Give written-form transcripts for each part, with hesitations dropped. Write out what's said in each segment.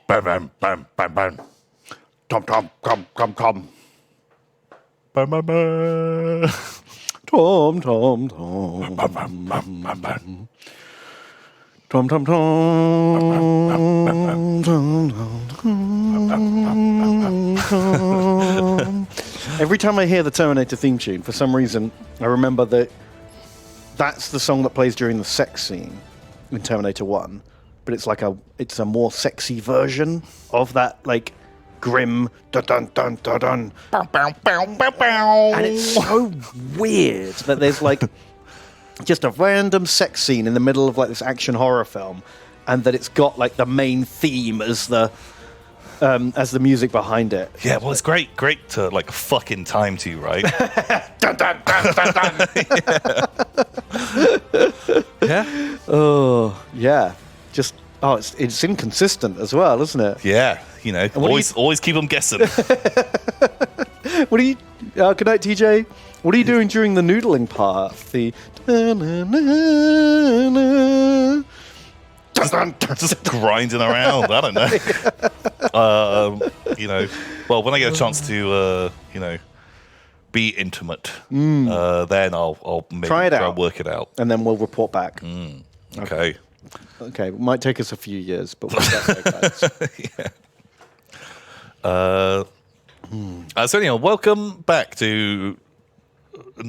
Bam, bam, bam, bam, bam. Tom, tom, tom, tom, tom. Bam, bam, bam. Tom, tom, tom. Bam, bam, bam, bam, bam. Tom, tom, tom. Every time I hear the Terminator theme tune, for some reason, I remember that that's the song that plays during the sex scene in Terminator 1, but it's a more sexy version of that, like, grim dun dun dun dun, and it's so weird that there's like just a random sex scene in the middle of like this action horror film, and that it's got like the main theme as the music behind it. Yeah, well, it's great to like fucking time to you, right? Dun, dun, dun, dun, dun. Yeah. Oh yeah, just it's inconsistent as well, isn't it? Yeah, you know, always keep them guessing. What are you? Good night, TJ. What are you doing during the noodling part? The just grinding around. I don't know. You know, well, when I get a chance to, you know, be intimate, then I'll maybe try it out, work it out, and then we'll report back. Okay. Okay, it might take us a few years, but we'll get there, guys. Yeah. So anyway, welcome back to.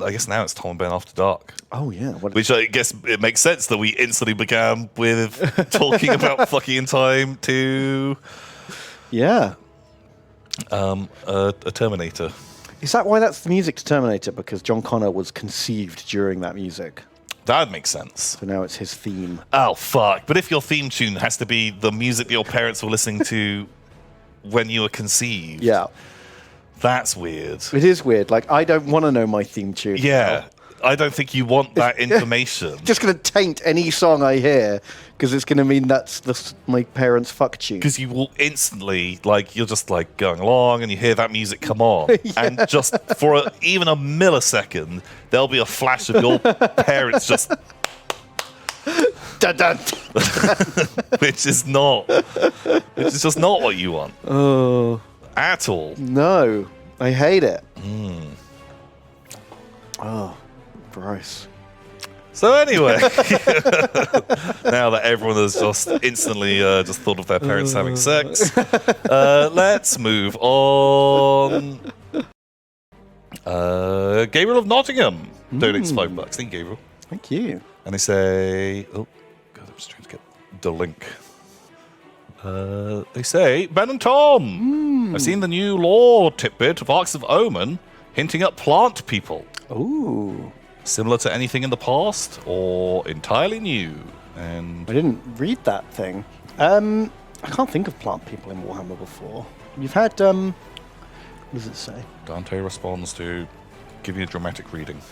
I guess now it's Tom and Ben After Dark. Oh yeah, which I guess it makes sense that we instantly began with talking about fucking in time to. Yeah. A Terminator. Is that why that's the music to Terminator? Because John Connor was conceived during that music. That makes sense. So now it's his theme. Oh, fuck. But if your theme tune has to be the music that your parents were listening to when you were conceived... Yeah. That's weird. It is weird. Like, I don't want to know my theme tune. Yeah. I don't think you want that information. Just going to taint any song I hear, because it's going to mean that's my parents' fuck tune. Because you will instantly, like, you're just, like, going along and you hear that music come on. Yeah. And just for even a millisecond, there'll be a flash of your parents just... Dun, dun, which is just not what you want. Oh. At all. No. I hate it. Oh. Gross. So anyway, now that everyone has just instantly just thought of their parents having sex, let's move on. Gabriel of Nottingham donates $5. Thank you, Gabriel. Thank you. And they say, oh god, I'm just trying to get the link. They say, Ben and Tom, I've seen the new lore tidbit of Arcs of Omen hinting at plant people. Ooh. Similar to anything in the past, or entirely new? And I didn't read that thing. I can't think of plant people in Warhammer before. You've had, what does it say? Dante responds to give you a dramatic reading.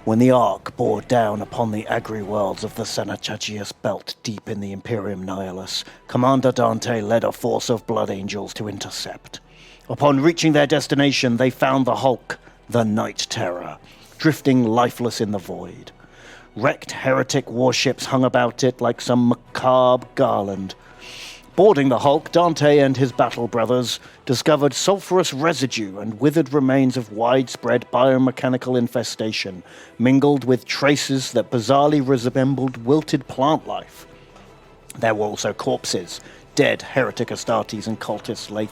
When the Ark bore down upon the agri worlds of the Senachagius Belt deep in the Imperium Nihilus, Commander Dante led a force of Blood Angels to intercept. Upon reaching their destination, they found the Hulk, the Night Terror, drifting lifeless in the void. Wrecked heretic warships hung about it like some macabre garland. Boarding the Hulk, Dante and his battle brothers discovered sulfurous residue and withered remains of widespread biomechanical infestation, mingled with traces that bizarrely resembled wilted plant life. There were also corpses. Dead heretic Astartes and cultists lay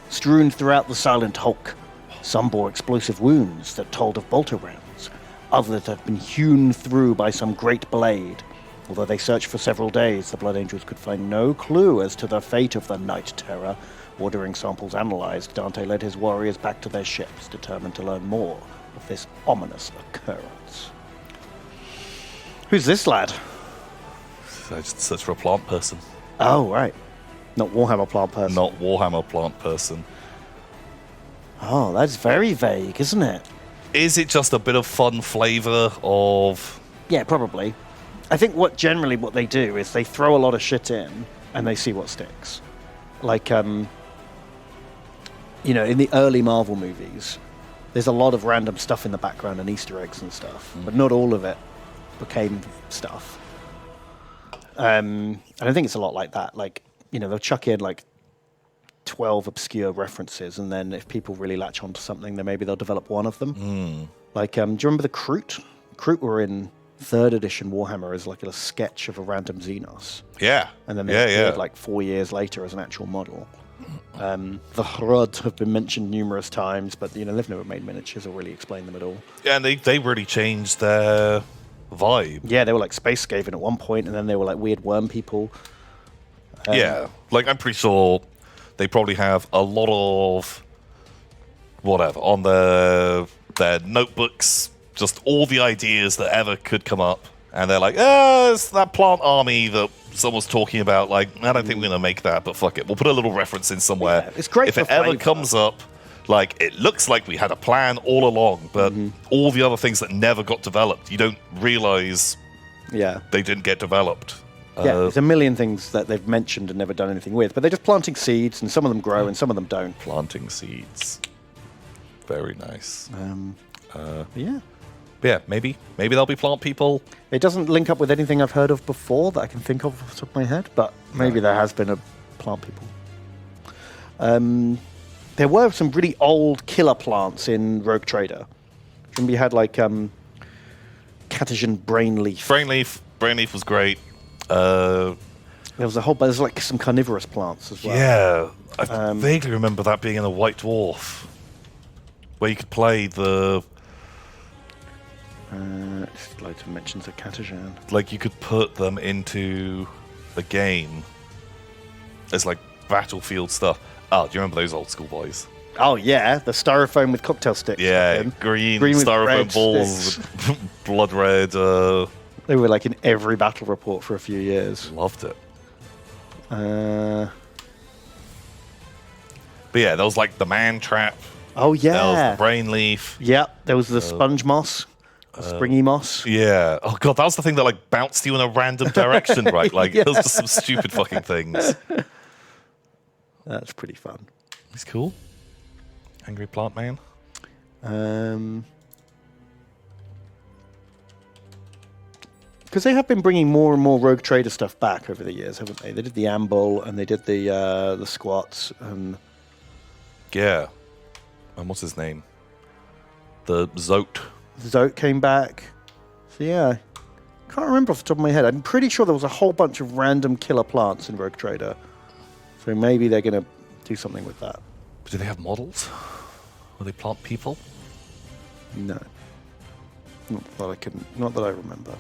strewn throughout the silent Hulk. Some bore explosive wounds that told of bolter rounds. Others had been hewn through by some great blade. Although they searched for several days, the Blood Angels could find no clue as to the fate of the Night Terror. Ordering samples analyzed, Dante led his warriors back to their ships, determined to learn more of this ominous occurrence. Who's this lad? I just search for a plant person. Oh, right. Not Warhammer plant person. Not Warhammer plant person. Oh, that's very vague, isn't it? Is it just a bit of fun flavour of... Yeah, probably. I think what they do is they throw a lot of shit in and they see what sticks. Like, in the early Marvel movies, there's a lot of random stuff in the background and Easter eggs and stuff, but not all of it became stuff. And I think it's a lot like that. Like, they'll chuck in like 12 obscure references, and then if people really latch onto something, then maybe they'll develop one of them. Like, do you remember the Kroot? Kroot were in 3rd edition Warhammer as like a sketch of a random Xenos. Yeah. And then they appeared like 4 years later as an actual model. The Hrud have been mentioned numerous times, but they've never made miniatures or really explained them at all. Yeah, and they really changed their vibe. Yeah, they were like Space Skaven at one point, and then they were like weird worm people. Yeah, like I'm pretty sure they probably have a lot of whatever on their notebooks, just all the ideas that ever could come up, and they're like, it's that plant army that someone's talking about. Like, I don't think we're gonna make that, but fuck it, we'll put a little reference in somewhere. Yeah, it's great if for it ever flavor. comes up. Like, it looks like we had a plan all along, but all the other things that never got developed, you don't realize they didn't get developed. There's a million things that they've mentioned and never done anything with, but they're just planting seeds, and some of them grow and some of them don't. Planting seeds. Very nice. Yeah. Yeah, maybe they'll be plant people. It doesn't link up with anything I've heard of before that I can think of off the top of my head, but maybe there has been a plant people. There were some really old killer plants in Rogue Trader. Remember you had like Catagen Brainleaf. Brainleaf was great. There was there's like some carnivorous plants as well. Yeah, I vaguely remember that being in a White Dwarf, where you could play the... Just loads of mentions of Catagen. Like, you could put them into a game as like battlefield stuff. Oh, do you remember those old school boys? Oh yeah, the styrofoam with cocktail sticks. Yeah, green with styrofoam red balls, blood red. They were like in every battle report for a few years. Loved it. Uh, But yeah, there was like the man trap. oh yeah. There was the brain leaf. Yeah, there was the sponge moss, the springy moss. Yeah. Oh god, that was the thing that like bounced you in a random direction, right? Like it was just some stupid fucking things. That's pretty fun. He's cool. Angry Plant Man. Because they have been bringing more and more Rogue Trader stuff back over the years, haven't they? They did the Amble and they did the Squats and Yeah. And what's his name? The Zote. Zote came back. So yeah, can't remember off the top of my head. I'm pretty sure there was a whole bunch of random killer plants in Rogue Trader. So maybe they're going to do something with that. But do they have models? Will they plant people? No. Not that I remember.